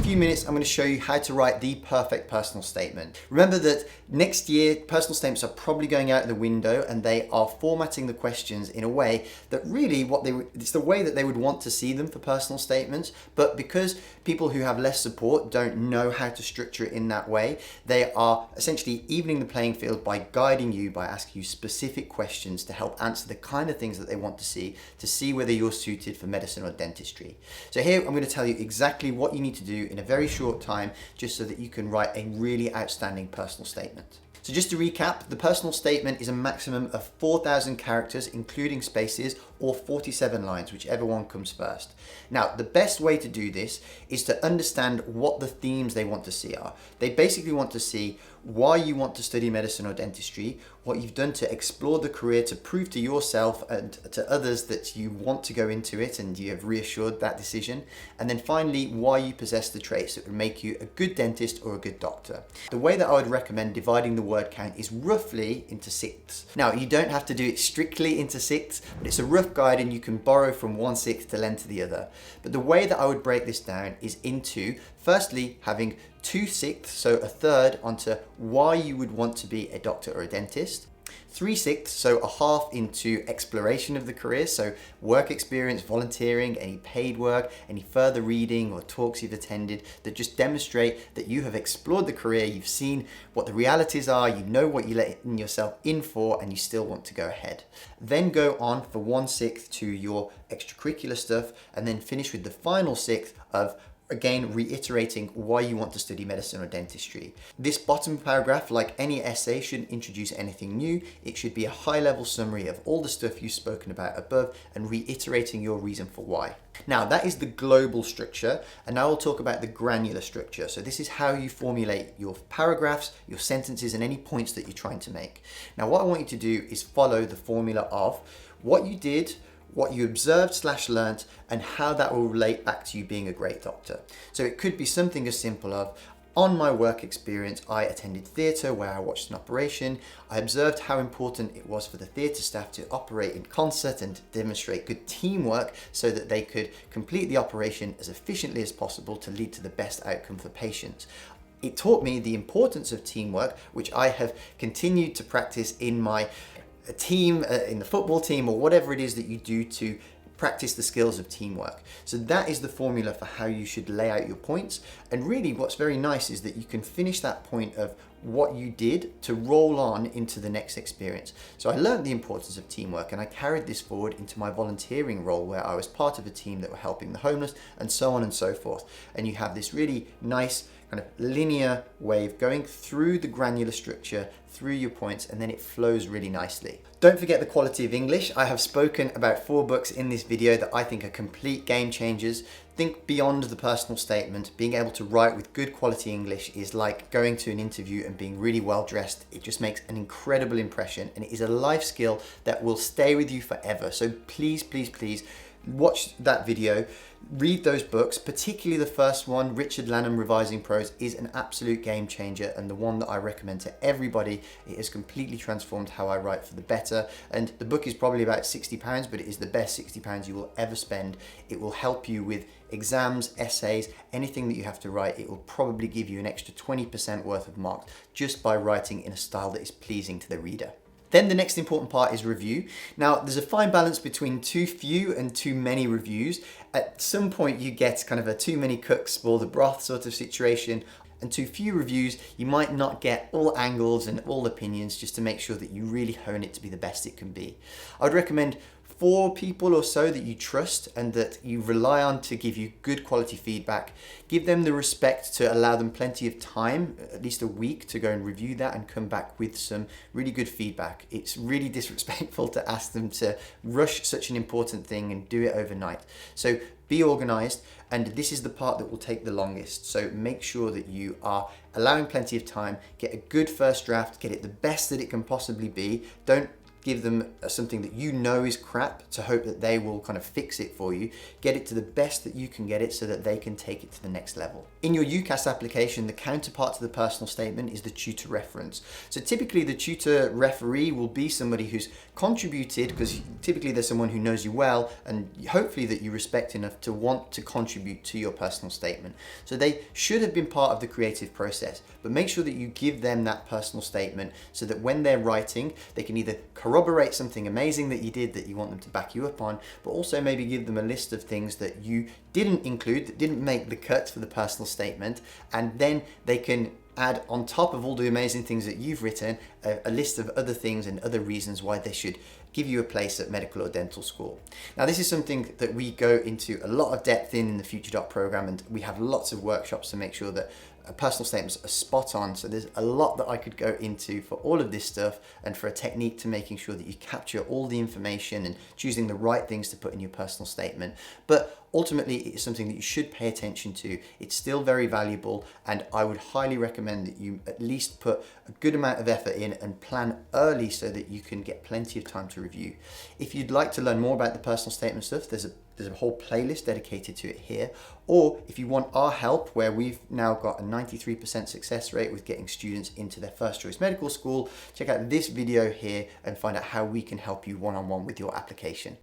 few minutes, I'm going to show you how to write the perfect personal statement. Remember that next year, personal statements are probably going out the window, and they are formatting the questions in a way that really it's the way that they would want to see them for personal statements. But because people who have less support don't know how to structure it in that way, they are essentially evening the playing field by guiding you, by asking you specific questions to help answer the kind of things that they want to see whether you're suited for medicine or dentistry. So here I'm going to tell you exactly what you need to do in a very short time, just so that you can write a really outstanding personal statement. So just to recap, the personal statement is a maximum of 4,000 characters, including spaces, or 47 lines, whichever one comes first. Now, the best way to do this is to understand what the themes they want to see are. They basically want to see why you want to study medicine or dentistry, what you've done to explore the career to prove to yourself and to others that you want to go into it and you have reassured that decision, and then finally, why you possess the traits that would make you a good dentist or a good doctor. The way that I would recommend dividing the word count is roughly into sixths. Now, you don't have to do it strictly into sixths, but it's a rough guide and you can borrow from one sixth to lend to the other. But the way that I would break this down is into, firstly, having 2/6, so a third, onto why you would want to be a doctor or a dentist. 3/6, so a half, into exploration of the career, so work experience, volunteering, any paid work, any further reading or talks you've attended that just demonstrate that you have explored the career, you've seen what the realities are, you know what you let yourself in for, and you still want to go ahead. Then go on for 1/6 to your extracurricular stuff, and then finish with the final sixth of, again, reiterating why you want to study medicine or dentistry. This bottom paragraph, like any essay, shouldn't introduce anything new. It should be a high-level summary of all the stuff you've spoken about above and reiterating your reason for why. Now, that is the global structure, and now we'll talk about the granular structure. So this is how you formulate your paragraphs, your sentences, and any points that you're trying to make. Now, what I want you to do is follow the formula of what you did, what you observed / learnt, and how that will relate back to you being a great doctor. So it could be something as simple as, on my work experience, I attended theatre where I watched an operation. I observed how important it was for the theatre staff to operate in concert and demonstrate good teamwork so that they could complete the operation as efficiently as possible to lead to the best outcome for patients. It taught me the importance of teamwork, which I have continued to practice in my team, in the football team, or whatever it is that you do to practice the skills of teamwork. So that is the formula for how you should lay out your points. And really what's very nice is that you can finish that point of what you did to roll on into the next experience. So I learned the importance of teamwork, and I carried this forward into my volunteering role where I was part of a team that were helping the homeless, and so on and so forth. And you have this really nice kind of linear way of going through the granular structure, through your points, and then it flows really nicely. Don't forget the quality of English. I have spoken about 4 books in this video that I think are complete game changers. Think beyond the personal statement. Being able to write with good quality English is like going to an interview and being really well dressed. It just makes an incredible impression, and it is a life skill that will stay with you forever. So please, please, please watch that video. Read those books, particularly the first one, Richard Lanham Revising Prose, is an absolute game changer and the one that I recommend to everybody. It has completely transformed how I write for the better, and the book is probably about £60, but it is the best £60 you will ever spend. It will help you with exams, essays, anything that you have to write. It will probably give you an extra 20% worth of marks just by writing in a style that is pleasing to the reader. Then the next important part is review. Now, there's a fine balance between too few and too many reviews. At some point you get kind of a too many cooks spoil the broth sort of situation, and too few reviews, you might not get all angles and all opinions, just to make sure that you really hone it to be the best it can be. I would recommend 4 people or so that you trust and that you rely on to give you good quality feedback. Give them the respect to allow them plenty of time, at least a week, to go and review that and come back with some really good feedback. It's really disrespectful to ask them to rush such an important thing and do it overnight. So be organized, and this is the part that will take the longest. So make sure that you are allowing plenty of time, get a good first draft, get it the best that it can possibly be. Don't give them something that you know is crap to hope that they will kind of fix it for you. Get it to the best that you can get it so that they can take it to the next level. In your UCAS application, the counterpart to the personal statement is the tutor reference. So typically the tutor referee will be somebody who's contributed, because typically there's someone who knows you well and hopefully that you respect enough to want to contribute to your personal statement. So they should have been part of the creative process, but make sure that you give them that personal statement so that when they're writing, they can either corroborate something amazing that you did that you want them to back you up on, but also maybe give them a list of things that you didn't include, that didn't make the cut for the personal statement, and then they can add on top of all the amazing things that you've written, a list of other things and other reasons why they should give you a place at medical or dental school. Now, this is something that we go into a lot of depth in the FutureDoc program, and we have lots of workshops to make sure that personal statements are spot on. So there's a lot that I could go into for all of this stuff, and for a technique to making sure that you capture all the information and choosing the right things to put in your personal statement. But ultimately, it's something that you should pay attention to. It's still very valuable, and I would highly recommend that you at least put a good amount of effort in and plan early so that you can get plenty of time to review. If you'd like to learn more about the personal statement stuff, there's a whole playlist dedicated to it here. Or if you want our help, where we've now got a 93% success rate with getting students into their first choice medical school, check out this video here and find out how we can help you one-on-one with your application.